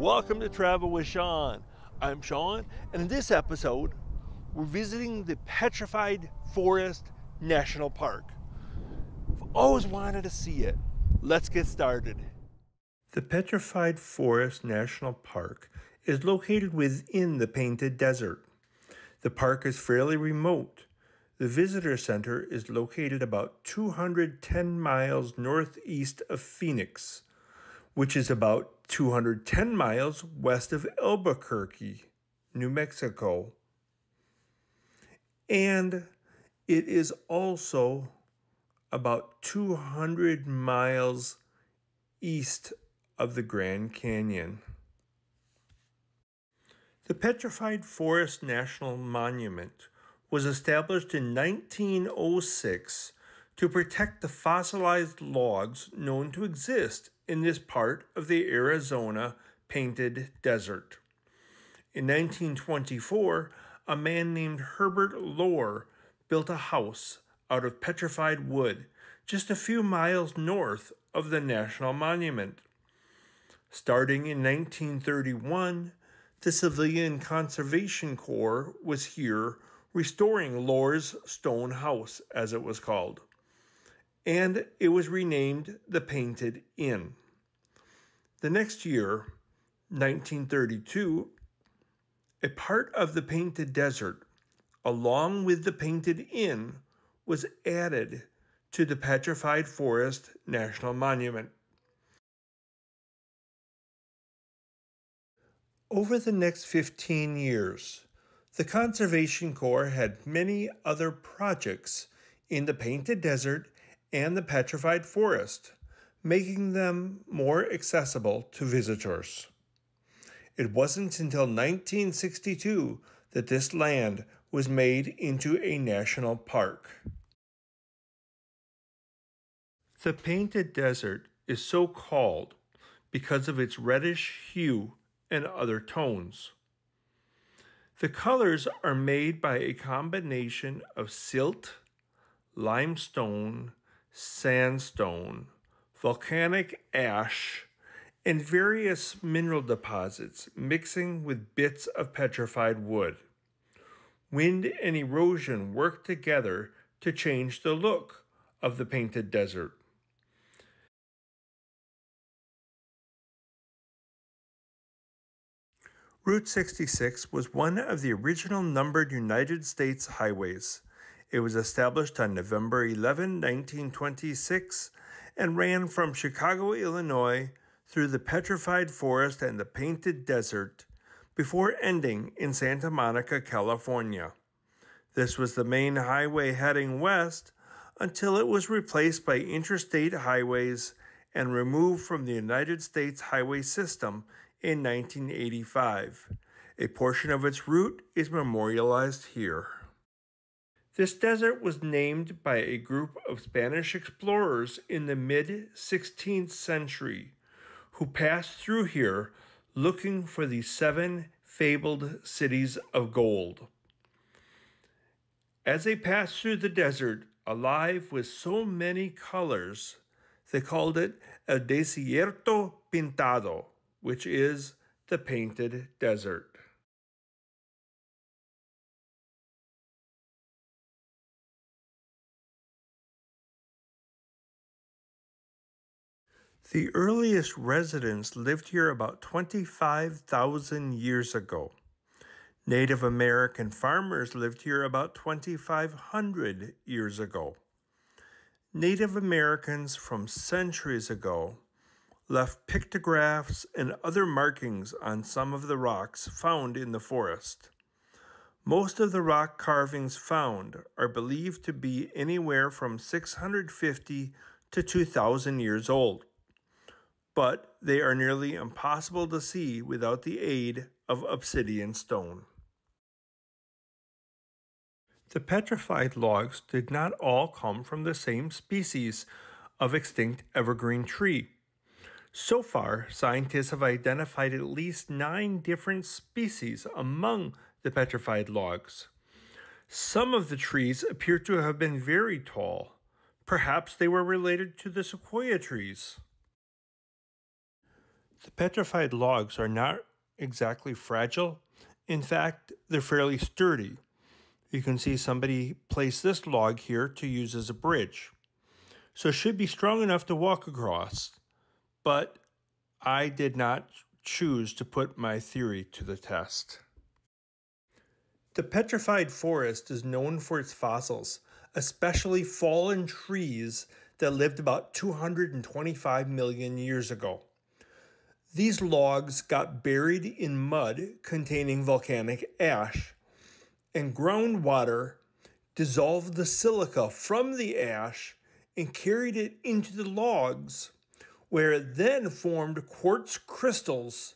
Welcome to Travel with Sean. I'm Sean, and in this episode, we're visiting the Petrified Forest National Park. I've always wanted to see it. Let's get started. The Petrified Forest National Park is located within the Painted Desert. The park is fairly remote. The visitor center is located about 210 miles northeast of Phoenix, which is about 210 miles west of Albuquerque, New Mexico. And it is also about 200 miles east of the Grand Canyon. The Petrified Forest National Monument was established in 1906 to protect the fossilized logs known to exist in this part of the Arizona Painted Desert. In 1924, a man named Herbert Lohr built a house out of petrified wood just a few miles north of the National Monument. Starting in 1931, the Civilian Conservation Corps was here restoring Lohr's stone house, as it was called, and it was renamed the Painted Inn. The next year, 1932, a part of the Painted Desert, along with the Painted Inn, was added to the Petrified Forest National Monument. Over the next 15 years, the Conservation Corps had many other projects in the Painted Desert and the Petrified Forest, making them more accessible to visitors. It wasn't until 1962 that this land was made into a national park. The Painted Desert is so called because of its reddish hue and other tones. The colors are made by a combination of silt, limestone, sandstone, volcanic ash, and various mineral deposits mixing with bits of petrified wood. Wind and erosion work together to change the look of the Painted Desert. Route 66 was one of the original numbered United States highways. It was established on November 11, 1926, and ran from Chicago, Illinois, through the Petrified Forest and the Painted Desert, before ending in Santa Monica, California. This was the main highway heading west until it was replaced by interstate highways and removed from the United States highway system in 1985. A portion of its route is memorialized here. This desert was named by a group of Spanish explorers in the mid-16th century who passed through here looking for the 7 fabled cities of gold. As they passed through the desert, alive with so many colors, they called it El Desierto Pintado, which is the Painted Desert. The earliest residents lived here about 25,000 years ago. Native American farmers lived here about 2,500 years ago. Native Americans from centuries ago left pictographs and other markings on some of the rocks found in the forest. Most of the rock carvings found are believed to be anywhere from 650 to 2,000 years old, but they are nearly impossible to see without the aid of obsidian stone. The petrified logs did not all come from the same species of extinct evergreen tree. So far, scientists have identified at least 9 different species among the petrified logs. Some of the trees appear to have been very tall. Perhaps they were related to the sequoia trees. The petrified logs are not exactly fragile. In fact, they're fairly sturdy. You can see somebody place this log here to use as a bridge. So it should be strong enough to walk across, but I did not choose to put my theory to the test. The petrified forest is known for its fossils, especially fallen trees that lived about 225 million years ago. These logs got buried in mud containing volcanic ash, and groundwater dissolved the silica from the ash and carried it into the logs, where it then formed quartz crystals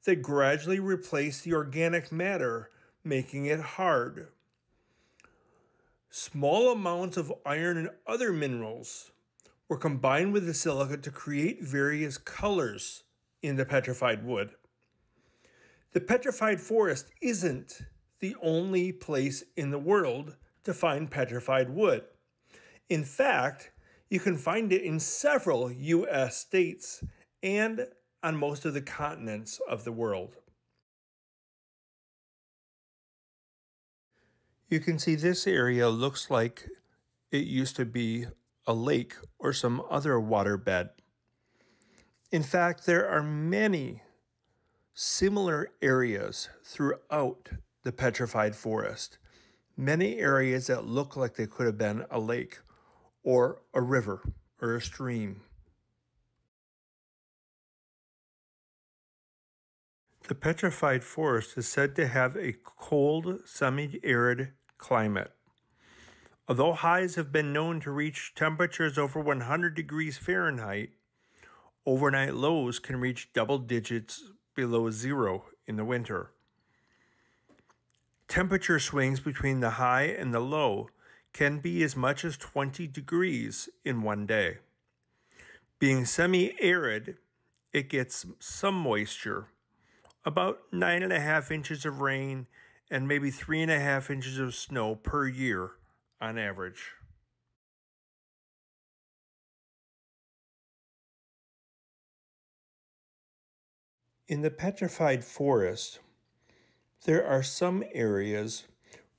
that gradually replaced the organic matter, making it hard. Small amounts of iron and other minerals were combined with the silica to create various colors in the petrified wood. The petrified forest isn't the only place in the world to find petrified wood. In fact, you can find it in several U.S. states and on most of the continents of the world. You can see this area looks like it used to be a lake or some other waterbed. In fact, there are many similar areas throughout the petrified forest. Many areas that look like they could have been a lake or a river or a stream. The petrified forest is said to have a cold, semi-arid climate. Although highs have been known to reach temperatures over 100 degrees Fahrenheit, overnight lows can reach double digits below zero in the winter. Temperature swings between the high and the low can be as much as 20 degrees in one day. Being semi-arid, it gets some moisture, about 9.5 inches of rain and maybe 3.5 inches of snow per year on average. In the petrified forest, there are some areas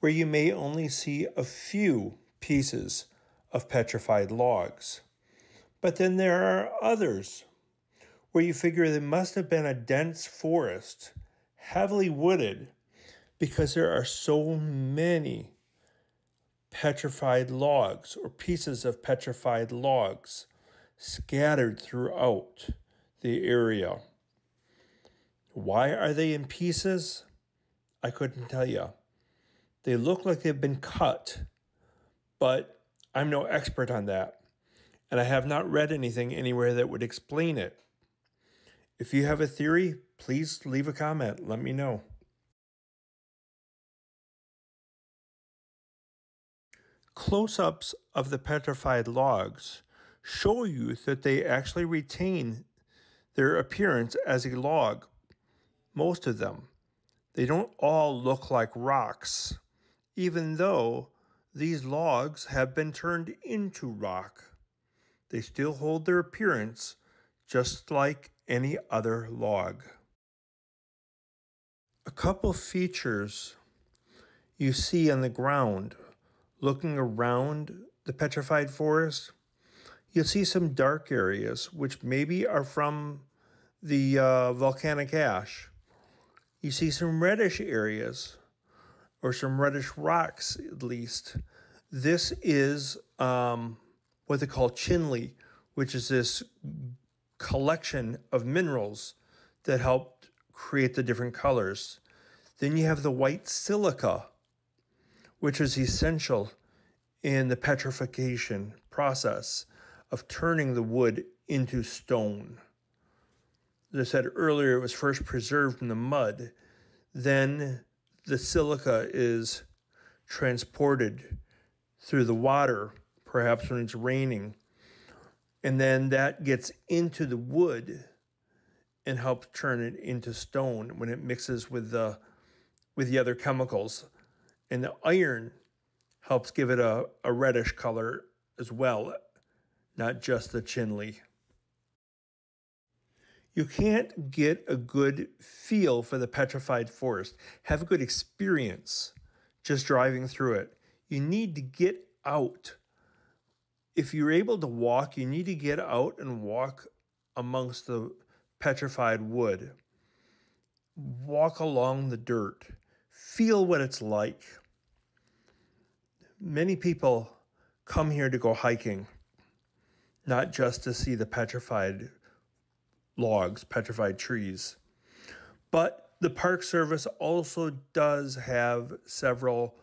where you may only see a few pieces of petrified logs. But then there are others where you figure there must have been a dense forest, heavily wooded, because there are so many petrified logs or pieces of petrified logs scattered throughout the area. Why are they in pieces? I couldn't tell you. They look like they've been cut, but I'm no expert on that, and I have not read anything anywhere that would explain it. If you have a theory, please leave a comment. Let me know. Close-ups of the petrified logs show you that they actually retain their appearance as a log. Most of them. They don't all look like rocks, even though these logs have been turned into rock. They still hold their appearance just like any other log. A couple features you see on the ground looking around the petrified forest, you'll see some dark areas which maybe are from the volcanic ash. You see some reddish areas, or some reddish rocks at least. This is what they call chinle, which is this collection of minerals that helped create the different colors. Then you have the white silica, which is essential in the petrification process of turning the wood into stone. As I said earlier, it was first preserved in the mud. Then the silica is transported through the water, perhaps when it's raining. And then that gets into the wood and helps turn it into stone when it mixes with the other chemicals. And the iron helps give it a reddish color as well, not just the chinle. You can't get a good feel for the petrified forest, have a good experience just driving through it. You need to get out. If you're able to walk, you need to get out and walk amongst the petrified wood. Walk along the dirt. Feel what it's like. Many people come here to go hiking, not just to see the petrified logs, petrified trees. But the Park Service also does have several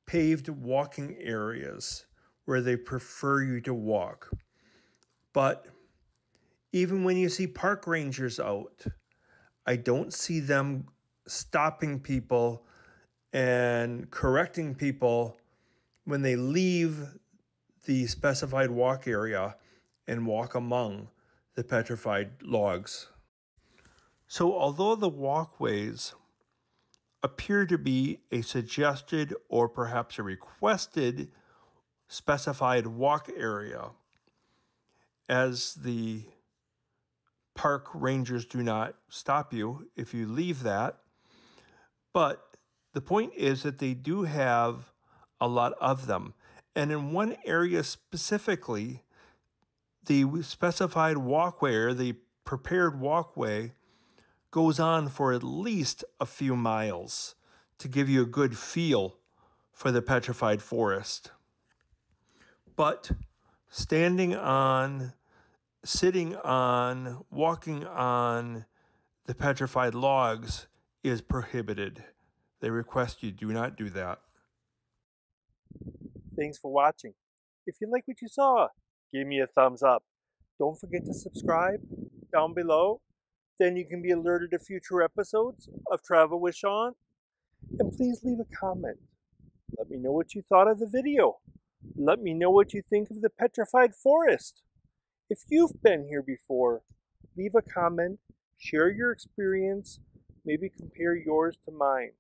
paved walking areas where they prefer you to walk. But even when you see park rangers out, I don't see them stopping people and correcting people when they leave the specified walk area and walk among the petrified logs. So although the walkways appear to be a suggested or perhaps a requested specified walk area, as the park rangers do not stop you if you leave that, but the point is that they do have a lot of them. And in one area specifically, the specified walkway or the prepared walkway goes on for at least a few miles to give you a good feel for the petrified forest. But standing on, sitting on, walking on the petrified logs is prohibited. They request you do not do that. Thanks for watching. If you like what you saw, give me a thumbs up. Don't forget to subscribe down below. Then you can be alerted to future episodes of Travel with Sean. And please leave a comment. Let me know what you thought of the video. Let me know what you think of the petrified forest. If you've been here before, leave a comment, share your experience, maybe compare yours to mine.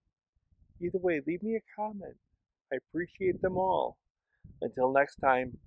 Either way, leave me a comment. I appreciate them all. Until next time,